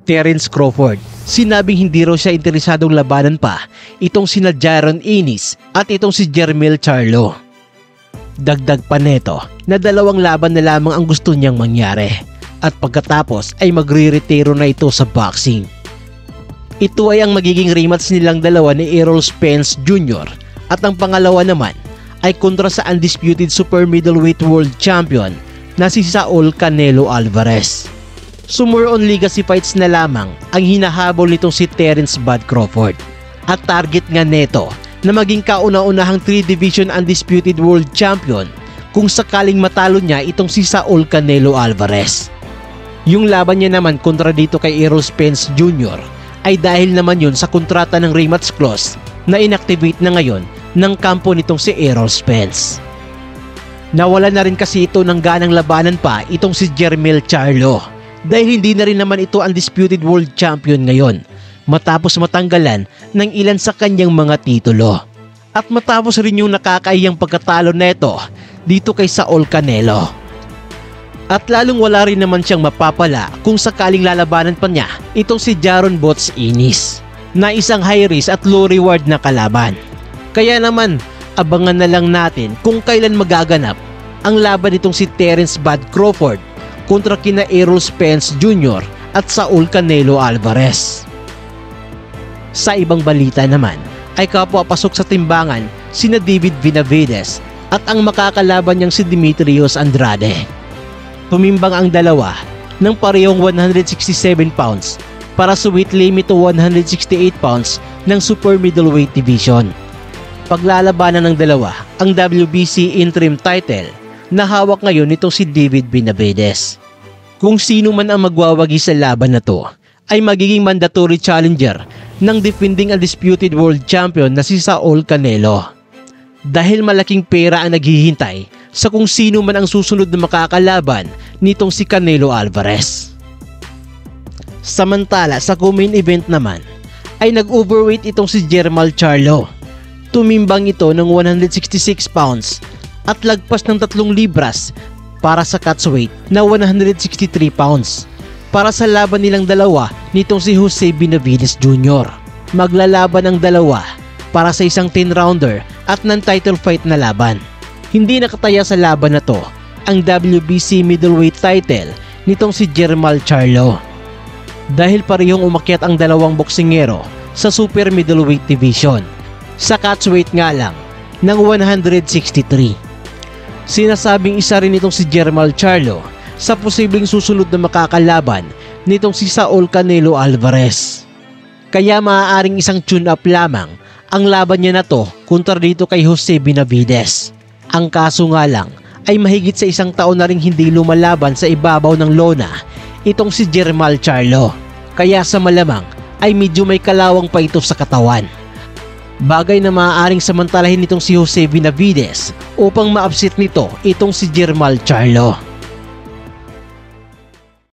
Terence Crawford. Sinabing hindi raw siya interesadong labanan pa itong sina Jaron Ennis at itong si Jermell Charlo. Dagdag pa neto na 2 laban na lamang ang gusto niyang mangyari at pagkatapos ay magre-retiro na ito sa boxing. Ito ay ang magiging rematch nilang dalawa ni Errol Spence Jr. at ang pangalawa naman ay kontra sa undisputed super middleweight world champion na si Saul Canelo Alvarez. So more on legacy fights na lamang ang hinahabol nitong si Terence Bud Crawford. At target nga neto na maging kauna-unahang 3-division undisputed world champion kung sakaling matalo niya itong si Saul Canelo Alvarez. Yung laban niya naman kontra dito kay Errol Spence Jr. ay dahil naman yun sa kontrata ng rematch clause na inactivate na ngayon ng kampo nitong si Errol Spence. Nawala na rin kasi ito ng ganang labanan pa itong si Jermell Charlo dahil hindi na rin naman ito undisputed world champion ngayon matapos matanggalan ng ilan sa kanyang mga titulo. At matapos rin yung nakakaiyang pagkatalo neto dito kay Saul Canelo. At lalong wala rin naman siyang mapapala kung sakaling lalabanan pa niya itong si Jaron Bots Ennis na isang high risk at low reward na kalaban. Kaya naman abangan na lang natin kung kailan magaganap ang laban nitong si Terence Bud Crawford kontra kina Errol Spence Jr. at Saul Canelo Alvarez. Sa ibang balita naman ay kapwa-pasok sa timbangan sina David Benavides at ang makakalaban niyang si Demetrius Andrade. Tumimbang ang dalawa ng parehong 167 pounds para sa weight limit to 168 pounds ng super middleweight division. Paglalabanan ng dalawa ang WBC interim title na hawak ngayon nitong si David Benavides. Kung sino man ang magwawagi sa laban na to ay magiging mandatory challenger ng defending undisputed world champion na si Saul Canelo. Dahil malaking pera ang naghihintay sa kung sino man ang susunod na makakalaban nitong si Canelo Alvarez. Samantala sa co-main event naman ay nag-overweight itong si Jermell Charlo. Tumimbang ito ng 166 pounds at lagpas ng 3 libras para sa catchweight na 163 pounds para sa laban nilang dalawa nitong si Jose Benavides Jr. Maglalaban ang dalawa para sa isang 10-rounder at non-title fight na laban. Hindi nakataya sa laban na to ang WBC middleweight title nitong si Jermell Charlo dahil parehong umakyat ang dalawang boksingero sa super middleweight division sa catchweight nga lang ng 163. Sinasabing isa rin itong si Jermell Charlo sa posibleng susunod na makakalaban nitong si Saul Canelo Alvarez. Kaya maaaring isang tune-up lamang ang laban niya na to kontra dito kay Jose Benavides. Ang kaso nga lang ay mahigit sa 1 taon na ring hindi lumalaban sa ibabaw ng lona itong si Jermell Charlo. Kaya sa malamang ay medyo may kalawang pa ito sa katawan. Bagay na maaaring samantalahin nitong si Jose Benavides upang ma-upset nito itong si Jermell Charlo.